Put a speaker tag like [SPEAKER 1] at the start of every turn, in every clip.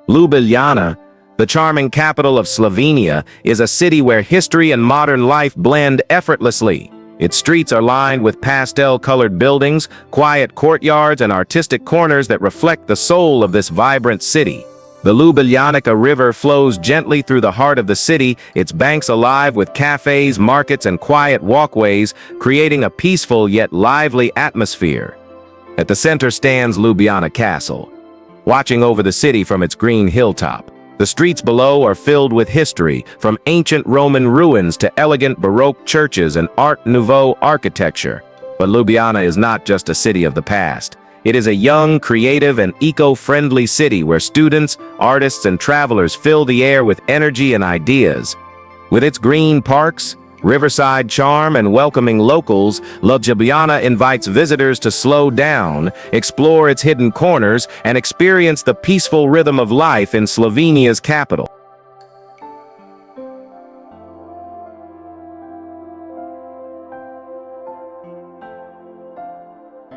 [SPEAKER 1] Ljubljana, the charming capital of Slovenia, is a city where history and modern life blend effortlessly. Its streets are lined with pastel-colored buildings, quiet courtyards, and artistic corners that reflect the soul of this vibrant city. The Ljubljana River flows gently through the heart of the city, its banks alive with cafes, markets, and quiet walkways, creating a peaceful yet lively atmosphere. At the center stands Ljubljana Castle, watching over the city from its green hilltop. The streets below are filled with history, from ancient Roman ruins to elegant Baroque churches and Art Nouveau architecture. But Ljubljana is not just a city of the past. It is a young, creative, and eco-friendly city where students, artists, and travelers fill the air with energy and ideas. With its green parks, riverside charm, and welcoming locals, Ljubljana invites visitors to slow down, explore its hidden corners, and experience the peaceful rhythm of life in Slovenia's capital.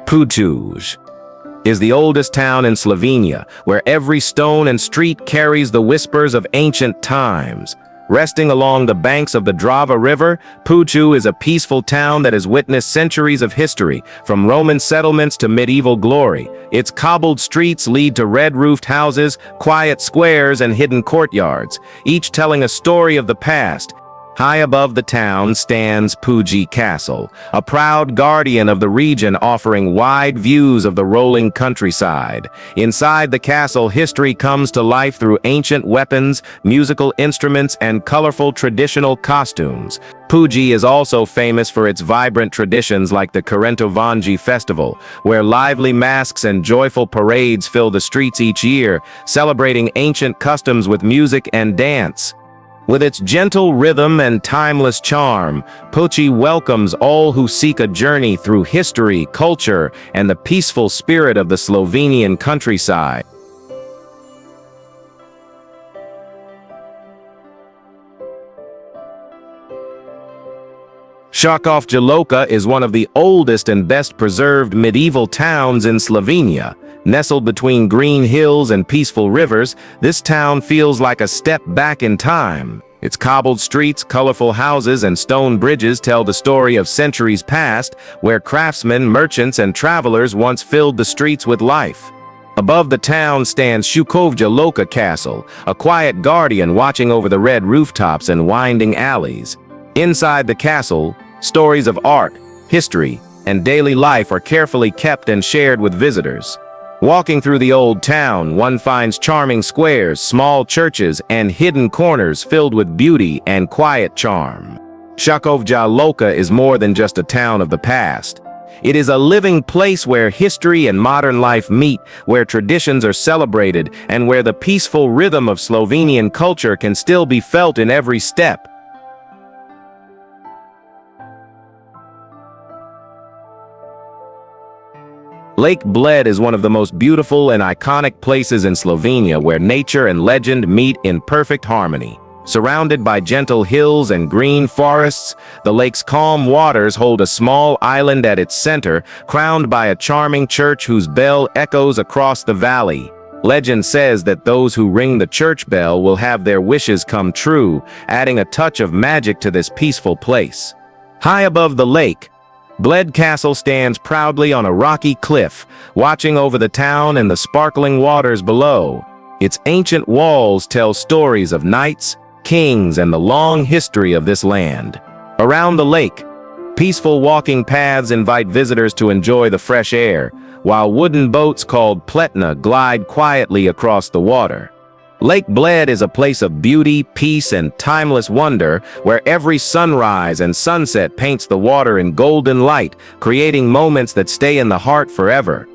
[SPEAKER 1] Ptuj is the oldest town in Slovenia, where every stone and street carries the whispers of ancient times. Resting along the banks of the Drava River, Ptuj is a peaceful town that has witnessed centuries of history, from Roman settlements to medieval glory. Its cobbled streets lead to red-roofed houses, quiet squares, and hidden courtyards, each telling a story of the past. High above the town stands Ptuj Castle, a proud guardian of the region offering wide views of the rolling countryside. Inside the castle, history comes to life through ancient weapons, musical instruments, and colorful traditional costumes. Ptuj is also famous for its vibrant traditions like the Kurentovanji festival, where lively masks and joyful parades fill the streets each year, celebrating ancient customs with music and dance. With its gentle rhythm and timeless charm, Ptuj welcomes all who seek a journey through history, culture, and the peaceful spirit of the Slovenian countryside. Škofja Loka is one of the oldest and best-preserved medieval towns in Slovenia. Nestled between green hills and peaceful rivers, this town feels like a step back in time. Its cobbled streets, colorful houses, and stone bridges tell the story of centuries past, where craftsmen, merchants, and travelers once filled the streets with life. Above the town stands Škofja Lake Castle, a quiet guardian watching over the red rooftops and winding alleys. Inside the castle, stories of art, history, and daily life are carefully kept and shared with visitors. Walking through the old town, one finds charming squares, small churches, and hidden corners filled with beauty and quiet charm. Škofja Loka is more than just a town of the past. It is a living place where history and modern life meet, where traditions are celebrated, and where the peaceful rhythm of Slovenian culture can still be felt in every step. Lake Bled is one of the most beautiful and iconic places in Slovenia where nature and legend meet in perfect harmony. Surrounded by gentle hills and green forests, the lake's calm waters hold a small island at its center, crowned by a charming church whose bell echoes across the valley. Legend says that those who ring the church bell will have their wishes come true, adding a touch of magic to this peaceful place. High above the lake, Bled Castle stands proudly on a rocky cliff, watching over the town and the sparkling waters below. Its ancient walls tell stories of knights, kings, and the long history of this land. Around the lake, peaceful walking paths invite visitors to enjoy the fresh air, while wooden boats called pletna glide quietly across the water. Lake Bled is a place of beauty, peace, and timeless wonder, where every sunrise and sunset paints the water in golden light, creating moments that stay in the heart forever.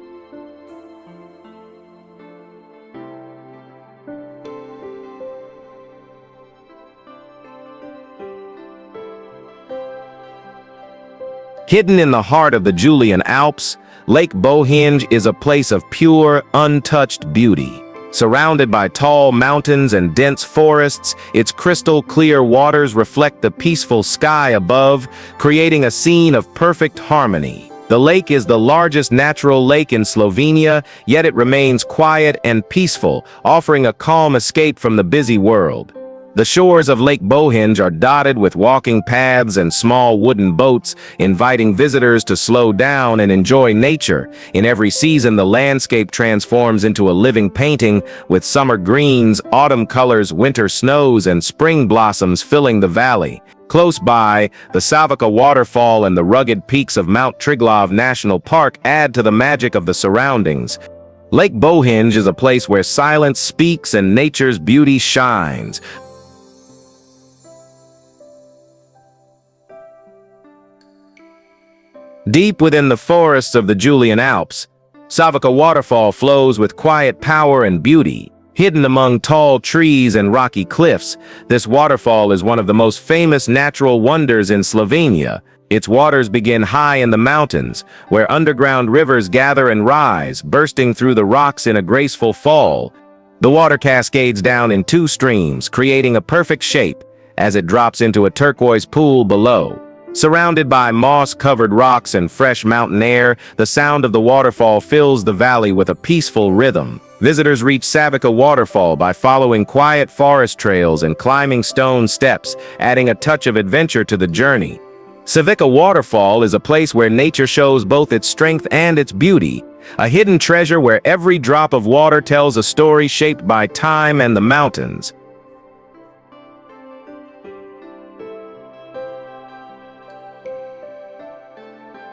[SPEAKER 1] Hidden in the heart of the Julian Alps, Lake Bohinj is a place of pure, untouched beauty. Surrounded by tall mountains and dense forests, its crystal-clear waters reflect the peaceful sky above, creating a scene of perfect harmony. The lake is the largest natural lake in Slovenia, yet it remains quiet and peaceful, offering a calm escape from the busy world. The shores of Lake Bohinj are dotted with walking paths and small wooden boats, inviting visitors to slow down and enjoy nature. In every season, the landscape transforms into a living painting, with summer greens, autumn colors, winter snows, and spring blossoms filling the valley. Close by, the Savica Waterfall and the rugged peaks of Mount Triglav National Park add to the magic of the surroundings. Lake Bohinj is a place where silence speaks and nature's beauty shines. Deep within the forests of the Julian Alps, Savica Waterfall flows with quiet power and beauty. Hidden among tall trees and rocky cliffs, this waterfall is one of the most famous natural wonders in Slovenia. Its waters begin high in the mountains, where underground rivers gather and rise, bursting through the rocks in a graceful fall. The water cascades down in two streams, creating a perfect shape as it drops into a turquoise pool below. Surrounded by moss-covered rocks and fresh mountain air, the sound of the waterfall fills the valley with a peaceful rhythm. Visitors reach Savica Waterfall by following quiet forest trails and climbing stone steps, adding a touch of adventure to the journey. Savica Waterfall is a place where nature shows both its strength and its beauty, a hidden treasure where every drop of water tells a story shaped by time and the mountains.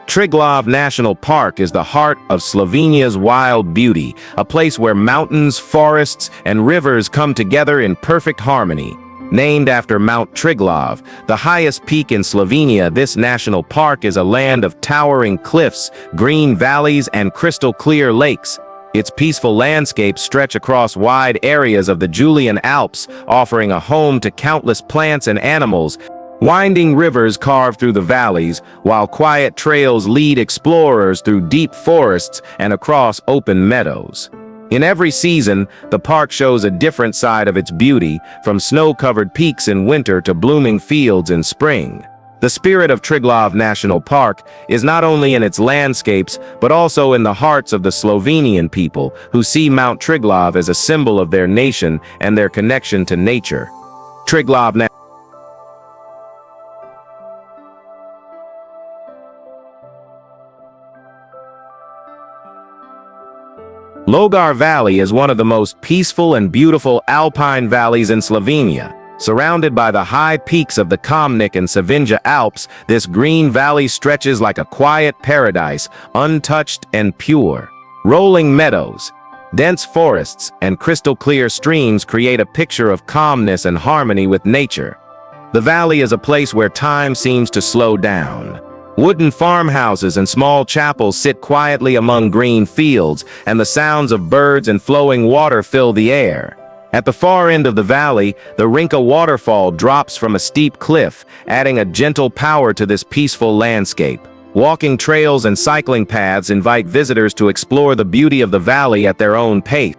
[SPEAKER 1] Triglav National Park is the heart of Slovenia's wild beauty, a place where mountains, forests, and rivers come together in perfect harmony. Named after Mount Triglav, the highest peak in Slovenia, this national park is a land of towering cliffs, green valleys, and crystal-clear lakes. Its peaceful landscapes stretch across wide areas of the Julian Alps, offering a home to countless plants and animals. Winding rivers carve through the valleys, while quiet trails lead explorers through deep forests and across open meadows. In every season, the park shows a different side of its beauty, from snow-covered peaks in winter to blooming fields in spring. The spirit of Triglav National Park is not only in its landscapes, but also in the hearts of the Slovenian people, who see Mount Triglav as a symbol of their nation and their connection to nature. Logar Valley is one of the most peaceful and beautiful alpine valleys in Slovenia. Surrounded by the high peaks of the Kamnik and Savinja Alps, this green valley stretches like a quiet paradise, untouched and pure. Rolling meadows, dense forests, and crystal-clear streams create a picture of calmness and harmony with nature. The valley is a place where time seems to slow down. Wooden farmhouses and small chapels sit quietly among green fields, and the sounds of birds and flowing water fill the air. At the far end of the valley, the Rinka waterfall drops from a steep cliff, adding a gentle power to this peaceful landscape. Walking trails and cycling paths invite visitors to explore the beauty of the valley at their own pace.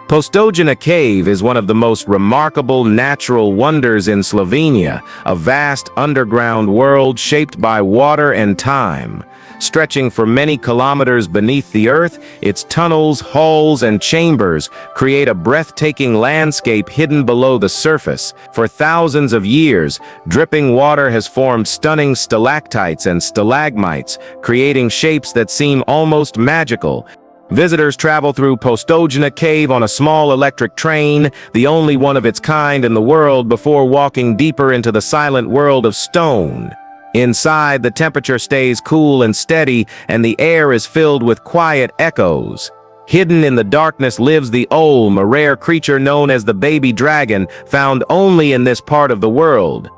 [SPEAKER 1] Postojna Cave is one of the most remarkable natural wonders in Slovenia, a vast underground world shaped by water and time. Stretching for many kilometers beneath the earth, its tunnels, halls, and chambers create a breathtaking landscape hidden below the surface. For thousands of years, dripping water has formed stunning stalactites and stalagmites, creating shapes that seem almost magical. Visitors travel through Postojna Cave on a small electric train, the only one of its kind in the world, before walking deeper into the silent world of stone. Inside, the temperature stays cool and steady, and the air is filled with quiet echoes. Hidden in the darkness lives the Olm, a rare creature known as the baby dragon, found only in this part of the world.